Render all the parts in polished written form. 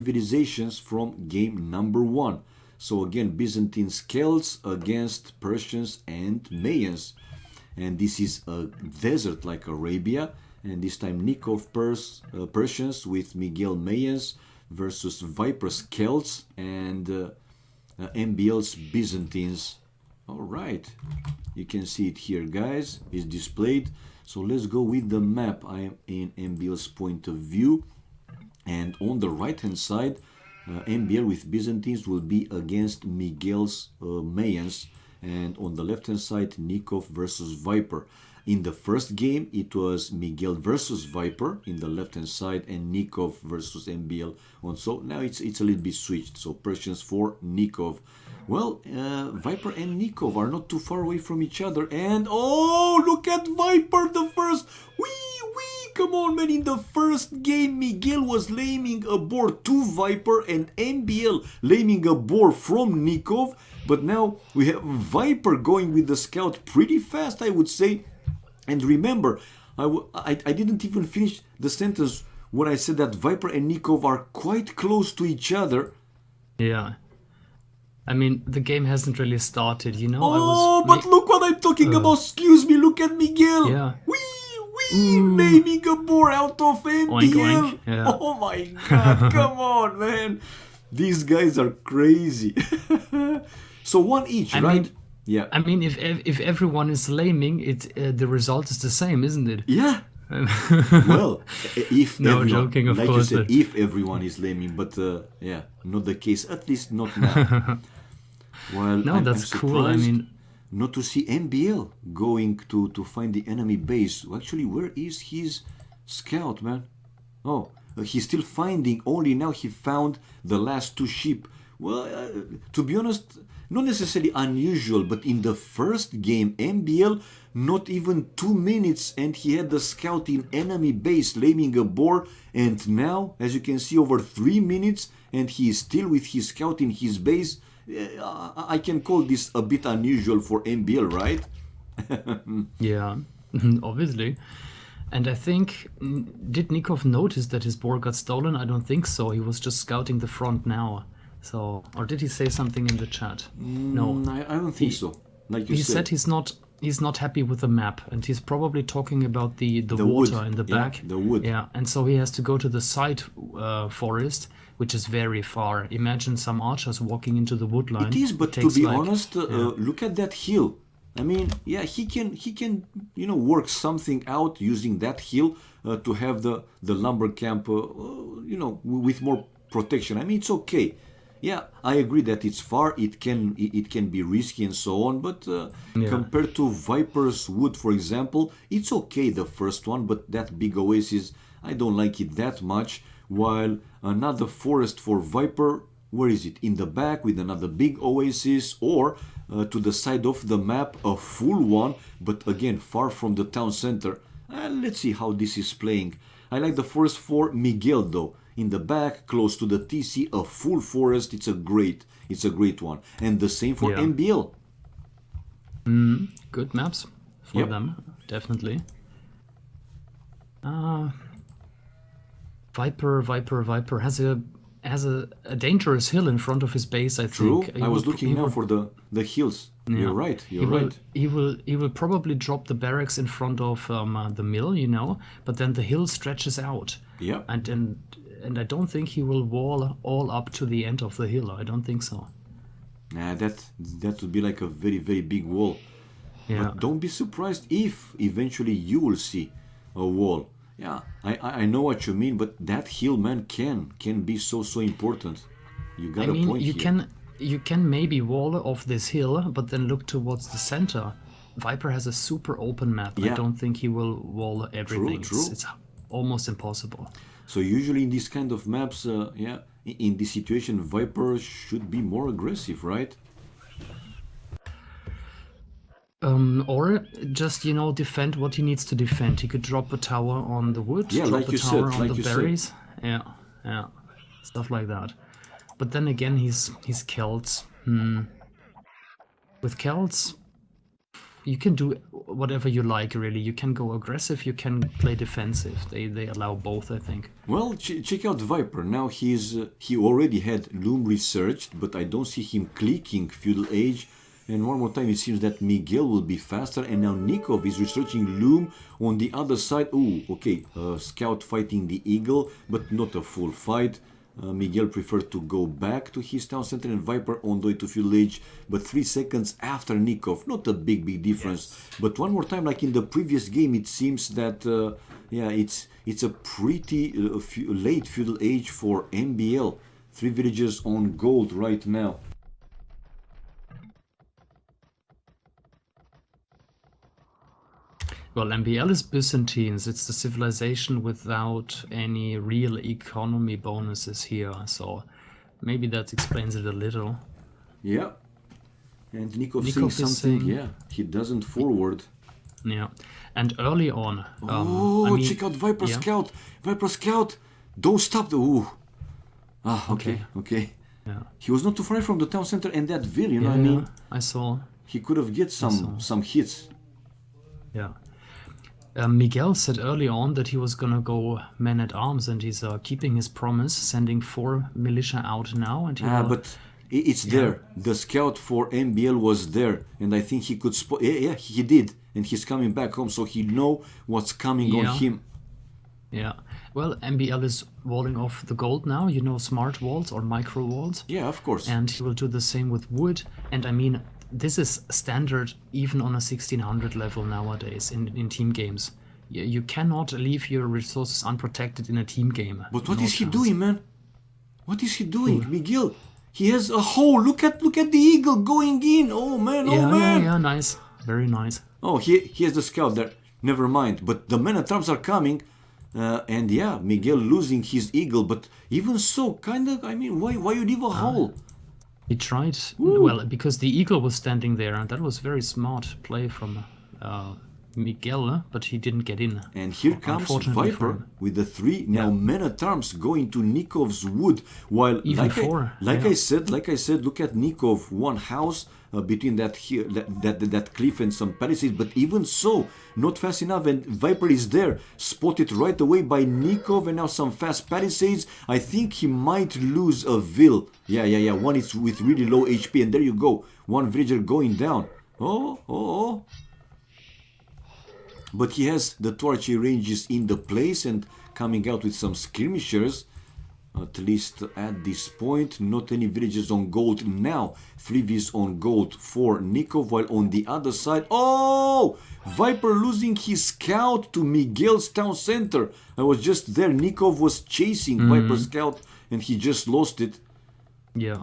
civilizations from game number 1. So again, Byzantine Celts against Persians and Mayans. And this is a desert like Arabia. And this time Nicov Persians with Miguel Mayans versus Viper's Celts and MbL's Byzantines. Alright, you can see it here, guys. It's displayed. So let's go with the map. I am in MbL's point of view. And on the right hand side, MbL with Byzantines will be against Miguel's Mayans. And on the left hand side, Nicov versus Viper. In the first game, it was Miguel versus Viper in the left hand side and Nicov versus MbL. And so now it's a little bit switched. So Persians for Nicov. Well, Viper and Nicov are not too far away from each other. And oh, look at Viper, the first. Come on, man. In the first game, Miguel was laming a boar to Viper and MbL laming a boar from Nicov. But now we have Viper going with the scout pretty fast, I would say. And remember, I didn't even finish the sentence when I said that Viper and Nicov are quite close to each other. Yeah. I mean, the game hasn't really started, you know. Oh, but look what I'm talking about. Excuse me, look at Miguel. Yeah. Naming a boar out of MbL. Oink, oink. Yeah. Oh my god, come on, man. These guys are crazy. So one each, right? Yeah. I mean, if everyone is laming, the result is the same, isn't it? Yeah. Well, if no, everyone, joking, of like course, you said, if everyone is laming, but yeah, not the case. At least not now. Well, no, that's I'm cool. I mean, not to see MbL going to find the enemy base. Actually, where is his scout, man? Oh, he's still finding. Only now he found the last 2 sheep. Well, to be honest, not necessarily unusual, but in the first game, MbL, not even 2 minutes, and he had the scout in enemy base, laming a boar, and now, as you can see, over 3 minutes, and he is still with his scout in his base. I can call this a bit unusual for MbL, right? Yeah, obviously. And I think, did Nicov notice that his boar got stolen? I don't think so. He was just scouting the front now. So, or did he say something in the chat? No, I don't think so. Like you he said, he's not happy with the map, and he's probably talking about the water wood. in the back. The wood. Yeah, and so he has to go to the side forest, which is very far. Imagine some archers walking into the wood line. It is, but to be honest, look at that hill. I mean, yeah, he can work something out using that hill to have the lumber camp with more protection. I mean, it's okay. Yeah, I agree that it's far, it can be risky and so on, but compared to Viper's wood, for example, it's okay, the first one, but that big oasis, I don't like it that much, while another forest for Viper, where is it? In the back with another big oasis, or to the side of the map, a full one, but again, far from the town center. Let's see how this is playing. I like the forest for Miguel though. In the back, close to the TC, a full forest. It's a great one, and the same for MbL. Good maps for them, definitely. Viper has a dangerous hill in front of his base. I think. True. I was looking now for the hills. Yeah. You're right. He will probably drop the barracks in front of the mill, but then the hill stretches out. Yeah. And I don't think he will wall all up to the end of the hill. I don't think so. Nah, that would be like a very, very big wall. Yeah. But don't be surprised if eventually you will see a wall. Yeah, I know what you mean, but that hill, man, can be so important. You got a point here. You can maybe wall off this hill, but then look towards the center. Viper has a super open map. Yeah. I don't think he will wall everything. True. It's almost impossible. So usually in these kind of maps, in this situation, Viper should be more aggressive, right? Or just, defend what he needs to defend. He could drop a tower on the wood, drop like a tower on the berries. Yeah, stuff like that. But then again, he's Celts. With Celts, you can do whatever you like, really. You can go aggressive, you can play defensive. They allow both, I think. Well, check out Viper. Now he already had Loom researched, but I don't see him clicking Feudal Age. And one more time, it seems that Miguel will be faster. And now Nicov is researching Loom on the other side. Ooh, okay, Scout fighting the Eagle, but not a full fight. Miguel preferred to go back to his town center, and Viper on the way to Feudal Age, but 3 seconds after Nicov. Not a big difference. Yes. But one more time, like in the previous game, it seems that yeah, it's a pretty late Feudal Age for MBL. 3 villagers on gold right now. Well, MBL is Byzantines. It's the civilization without any real economy bonuses here. So maybe that explains it a little. Yeah. And Nicov saying something. Yeah, he doesn't forward. Yeah. And early on... I mean, check out Viper Scout. Viper Scout. Don't stop the... Ooh. Ah, okay. Yeah. He was not too far from the town center and that ville, you know what I mean? I saw. He could have get some hits. Yeah. Miguel said early on that he was gonna go man-at-arms, and he's keeping his promise, sending 4 militia out now. And he but it's there. The scout for MBL was there, and I think he could spot. Yeah, he did, and he's coming back home, so he know what's coming on him. Yeah. Well, MBL is walling off the gold now. You know, smart walls or micro walls. Yeah, of course. And he will do the same with wood. And I mean, this is standard even on a 1600 level nowadays in team games. You cannot leave your resources unprotected in a team game. But what is he doing, man? What is he doing, Miguel? He has a hole. Look at the eagle going in. Oh man, man. Yeah, nice. Very nice. Oh, he has the scout there. Never mind. But the men-at-arms are coming. And yeah, Miguel losing his eagle. But even so, kind of, I mean, why you leave a hole? He tried, well, because the eagle was standing there, and that was very smart play from Miguel, but he didn't get in. And here comes Viper with the 3 now men-at-arms going to Nikov's wood, while even 4. Like I said, look at Nicov, one house between that cliff and some palisades, but even so, not fast enough, and Viper is there, spotted right away by Nicov, and now some fast palisades. I think he might lose a vill. Yeah, one is with really low HP, and there you go, one villager going down. Oh. But he has the 2 archery ranges in the place and coming out with some skirmishers. At least at this point, not any villages on gold now. 3 Vs on gold for Nicov, while on the other side, Viper losing his scout to Miguel's town center. I was just there. Nicov was chasing Viper scout and he just lost it. Yeah.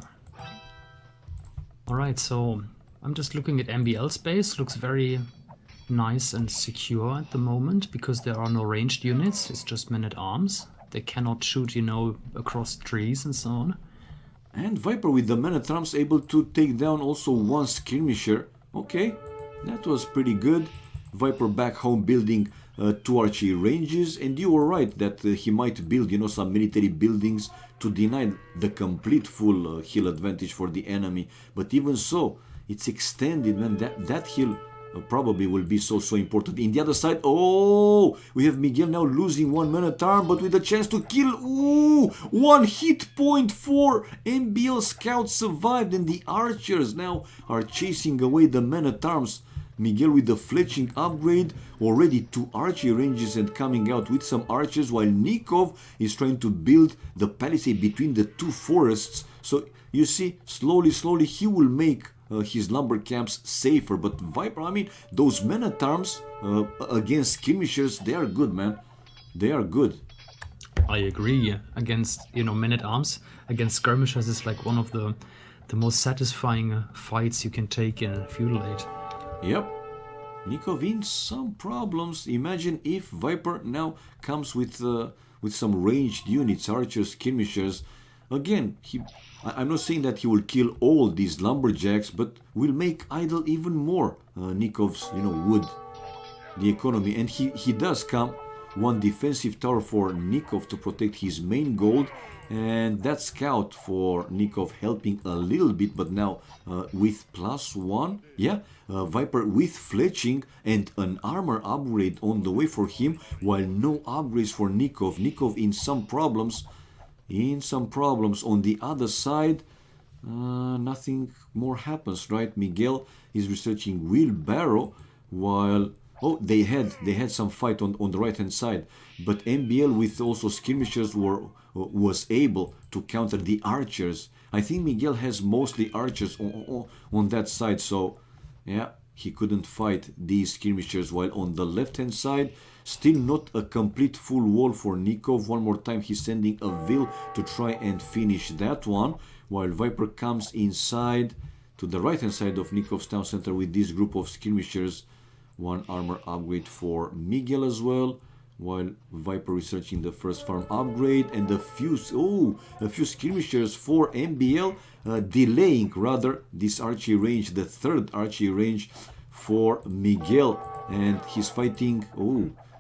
Alright, so I'm just looking at MBL space. Looks very nice and secure at the moment because there are no ranged units. It's just men-at-arms. They cannot shoot, you know, across trees and so on. And Viper with the men-at-arms able to take down also 1 skirmisher. Okay, that was pretty good. Viper back home building 2 archery ranges, and you were right that he might build, you know, some military buildings to deny the complete full hill advantage for the enemy. But even so, it's extended, man. That hill probably will be so important. In the other side, we have Miguel now losing 1 man-at-arm, but with a chance to kill. 1 hit point for MBL scout survived, and the archers now are chasing away the men-at-arms. Miguel with the fletching upgrade, already 2 archery ranges and coming out with some archers, while Nicov is trying to build the palisade between the 2 forests. So you see, slowly he will make his lumber camps safer. But Viper, I mean, those men-at-arms against skirmishers, they are good, man. They are good. I agree. Against, you know, men-at-arms against skirmishers is like one of the most satisfying fights you can take in Feudal Age. Yep. Nicov in some problems. Imagine if Viper now comes with some ranged units, archers, skirmishers. Again, I'm not saying that he will kill all these lumberjacks, but will make idle even more Nikov's, you know, wood, the economy. And he does come 1 defensive tower for Nicov to protect his main gold. And that scout for Nicov helping a little bit, but now with +1. Yeah, Viper with fletching and an armor upgrade on the way for him, while no upgrades for Nicov. Nicov in some problems. On the other side. Nothing more happens, right? Miguel is researching wheelbarrow, while they had some fight on the right hand side, but MBL with also skirmishers was able to counter the archers. I think Miguel has mostly archers on that side, so yeah, he couldn't fight these skirmishers, while on the left hand side, still not a complete full wall for Nicov. One more time he's sending a Vil to try and finish that one, while Viper comes inside to the right hand side of Nikov's town center with this group of skirmishers. One armor upgrade for Miguel as well, while Viper researching the first farm upgrade, and a few skirmishers for MBL, delaying rather this archery range, the third archery range for Miguel, and he's fighting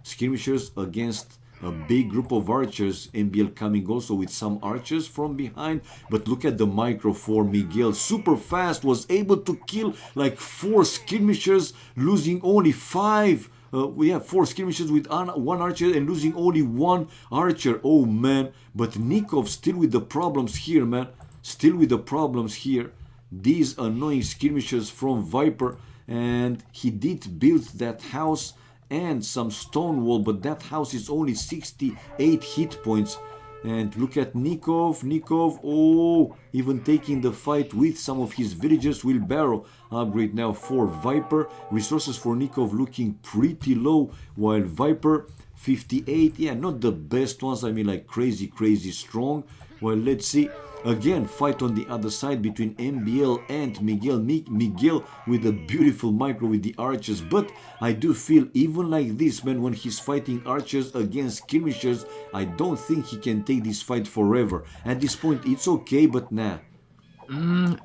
skirmishers against a big group of archers. MBL coming also with some archers from behind, but look at the micro for Miguel, super fast, was able to kill like 4 skirmishers, losing only 5. We have 4 skirmishes with 1 archer and losing only 1 archer. Oh man, but Nicov still with the problems here, man. Still with the problems here. These annoying skirmishers from Viper, and he did build that house and some stone wall, but that house is only 68 hit points. And look at Nicov, even taking the fight with some of his villagers. Wheelbarrow upgrade now for Viper. Resources for Nicov looking pretty low, while Viper 58, yeah, not the best ones, I mean like crazy strong. Well, let's see. Again, fight on the other side between MBL and Miguel. Miguel with a beautiful micro with the archers. But I do feel even like this, man, when he's fighting archers against skirmishers, I don't think he can take this fight forever. At this point, it's okay, but nah.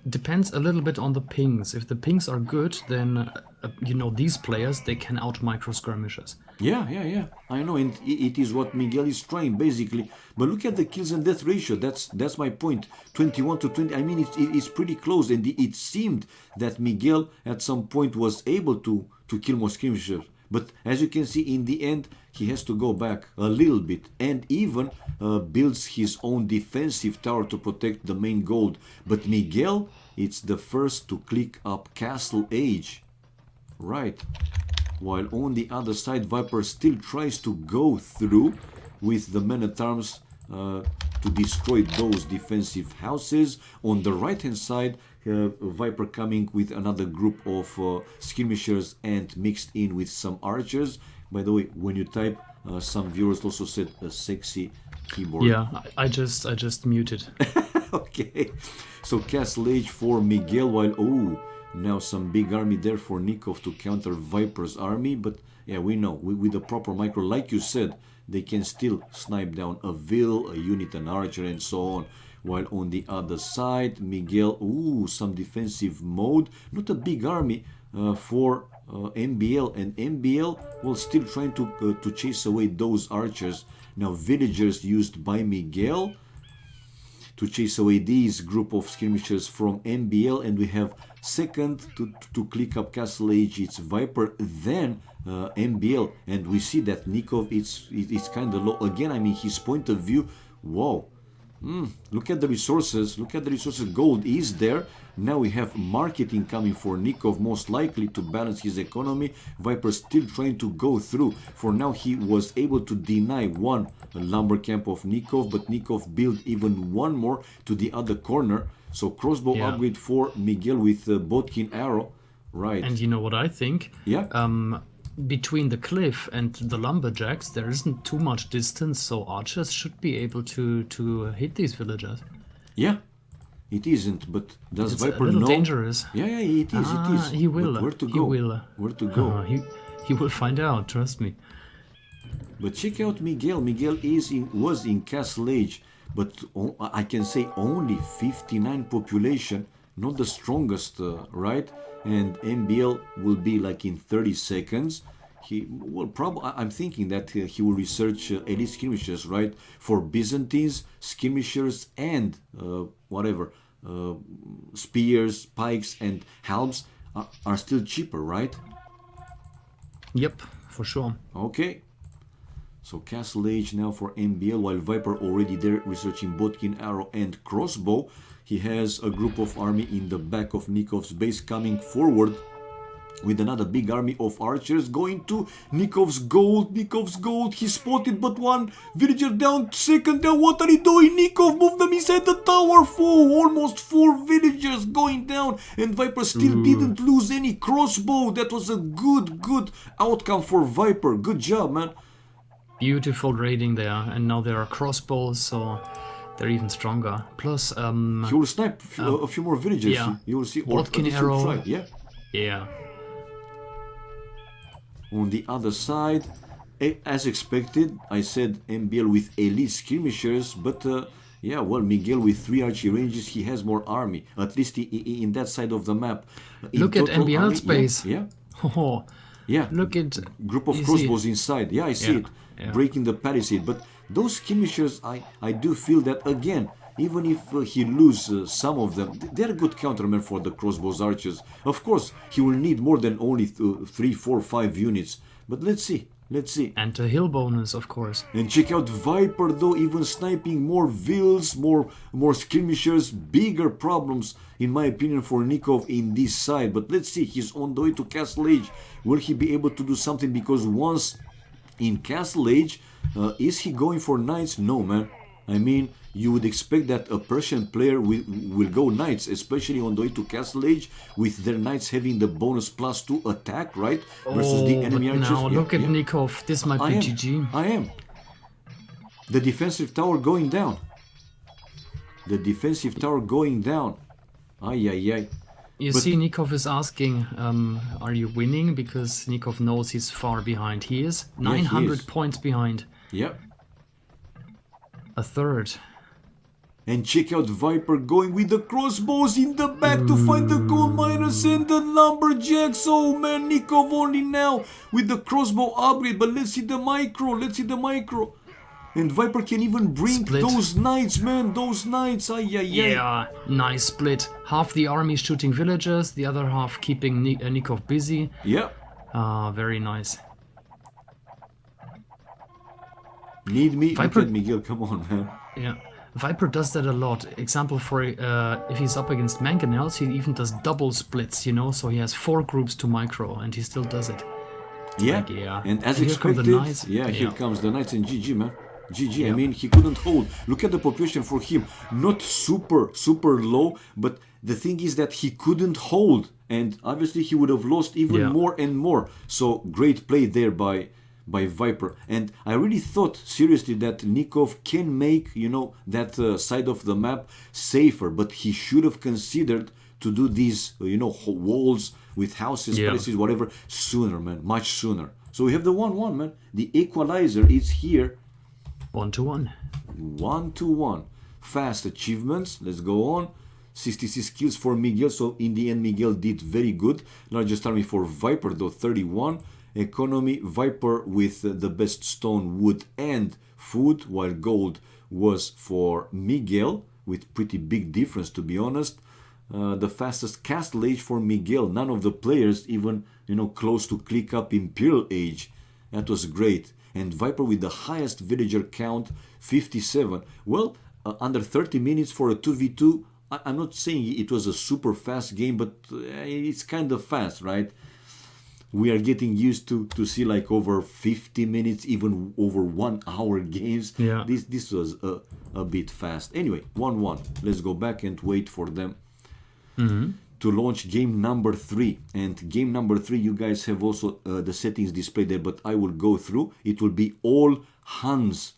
Depends a little bit on the pings. If the pings are good, then these players, they can out micro skirmishes. Yeah. I know, and it is what Miguel is trying basically. But look at the kills and death ratio. That's my point. 21 to 20. I mean, it's pretty close, and it seemed that Miguel at some point was able to kill more skirmishers. But as you can see, in the end, he has to go back a little bit, and even builds his own defensive tower to protect the main gold. But Miguel, it's the first to click up Castle Age. Right. While on the other side, Viper still tries to go through with the men-at-arms to destroy those defensive houses. On the right-hand side, Viper coming with another group of skirmishers and mixed in with some archers. By the way, when you type, some viewers also said a sexy keyboard. Yeah, I just muted. Okay, so Castle Age for Miguel, while now some big army there for Nicov to counter Viper's army. But yeah, we know with the proper micro, like you said, they can still snipe down a Vil, a unit, an archer, and so on. While on the other side, Miguel, some defensive mode, not a big army for MBL, and MBL will still trying to chase away those archers. Now villagers used by Miguel to chase away these group of skirmishers from MBL, and we have second to click up Castle Age, it's Viper, then MBL, and we see that Nicov it's kind of low again. I mean, his point of view, wow. Look at the resources. Gold is there. Now we have marketing coming for Nicov, most likely to balance his economy. Viper still trying to go through. For now, he was able to deny one lumber camp of Nicov, but Nicov built even one more to the other corner. So crossbow upgrade for Miguel with Bodkin arrow. Right. And you know what I think? Yeah. Between the cliff and the lumberjacks, there isn't too much distance, so archers should be able to hit these villagers. Yeah, it isn't, but does It's Viper a little know? dangerous. Yeah, it is. He will. But where to He go? will. Where to go? He will find out. Trust me. But check out Miguel. Miguel was in Castle Age, but I can say only 59 population, not the strongest, right? And MBL will be like in 30 seconds. Well, probably I'm thinking that he will research elite skirmishers, right? For Byzantines, skirmishers, and whatever spears, pikes, and halberds are still cheaper, right? Yep, for sure. Okay. So Castle Age now for MBL, while Viper already there researching Bodkin, arrow, and crossbow. He has a group of army in the back of Nikov's base coming forward with another big army of archers going to Nikov's gold. Nikov's gold, he spotted but one villager down, second down. What are you doing? Nikov, move them inside the tower. Almost 4 villagers going down, and Viper still didn't lose any crossbow. That was a good outcome for Viper. Good job, man. Beautiful raiding there, and now there are crossbows, so they're even stronger. Plus, he will snipe a few more villagers. Yeah. You will see. Bodkin arrow. Try. Yeah. Yeah. On the other side, as expected, I said MBL with elite skirmishers, but yeah, well, Miguel with 3 archery ranges, he has more army, at least in that side of the map. Look at MBL's base. Yeah. Oh, yeah. Look at group of crossbows inside. Yeah, I see it. Yeah. Breaking the palisade. But those skirmishers, I do feel that again, even if he loses some of them, they're good countermen for the crossbows archers. Of course, he will need more than only 3, 4, 5 units. But let's see. Let's see. And the hill bonus, of course. And check out Viper though, even sniping more vills, more skirmishers, bigger problems in my opinion for Nicov in this side. But let's see, he's on the way to Castle Age. Will he be able to do something? Because once in Castle Age, is he going for knights? No, man. I mean, you would expect that a Persian player will go knights, especially on the way to Castle Age, with their knights having the bonus +2 attack, right? Versus the enemy archers. Now look at Nicov. This might be GG. I am. The defensive tower going down. The defensive tower going down. Ay. You see, Nicov is asking, are you winning? Because Nicov knows he's far behind. He is 900 points behind. Yep. A third. And check out Viper going with the crossbows in the back to find the gold miners and the lumberjacks. Oh man, Nicov only now with the crossbow upgrade. But let's see the micro. Let's see the micro. And Viper can even bring those knights, man. Those knights. Yeah, nice split. Half the army shooting villagers, the other half keeping Nicov busy. Yeah. Very nice. Need me? Viper... Look at Miguel, come on, man. Yeah. Viper does that a lot. Example for if he's up against mangonels, he even does double splits, you know, so he has 4 groups to micro and he still does it. Yeah, like, yeah. And as and expected, here come the knights. Here comes the knights and GG, man. GG, I mean, he couldn't hold. Look at the population for him. Not super low, but the thing is that he couldn't hold. And obviously he would have lost even more and more. So great play there by Viper. And I really thought seriously that Nicov can make, you know, that side of the map safer, but he should have considered to do these, you know, walls with houses, places, whatever, sooner, man, much sooner. So we have the 1-1, man. The equalizer is here. 1-1. 1-1. Fast achievements. Let's go on. 66 kills for Miguel. So in the end, Miguel did very good. Largest army for Viper, though, 31. Economy, Viper with the best stone, wood, and food, while gold was for Miguel, with pretty big difference, to be honest. The fastest Castle Age for Miguel. None of the players even, you know, close to click up Imperial Age. That was great. And Viper with the highest villager count, 57. Well, under 30 minutes for a 2v2. I'm not saying it was a super fast game, but it's kind of fast, right? We are getting used to see like over 50 minutes, even over 1 hour games. Yeah. This was a bit fast. Anyway, 1-1. Let's go back and wait for them to launch game number 3. And game number 3, you guys have also the settings displayed there, but I will go through. It will be all Huns.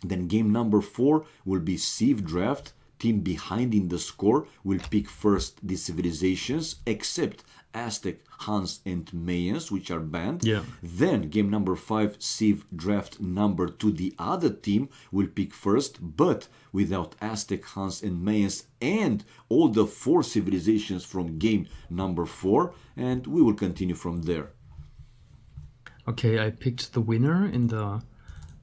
Then game number 4 will be Civ Draft. Team behind in the score will pick first the civilizations, except Aztec, Huns, and Mayans, which are banned. Yeah. Then game number 5, Civ Draft number 2, the other team will pick first, but without Aztec, Huns, and Mayans, and all the 4 civilizations from game number 4, and we will continue from there. Okay, I picked the winner in the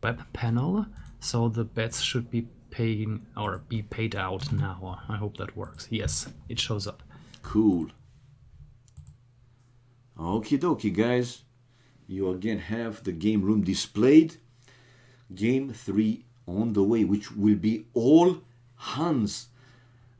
web panel, so the bets should be paying or be paid out now. I hope that works. Yes, it shows up. Cool. Okie dokie, guys. You again have the game room displayed. Game 3 on the way, which will be all hands.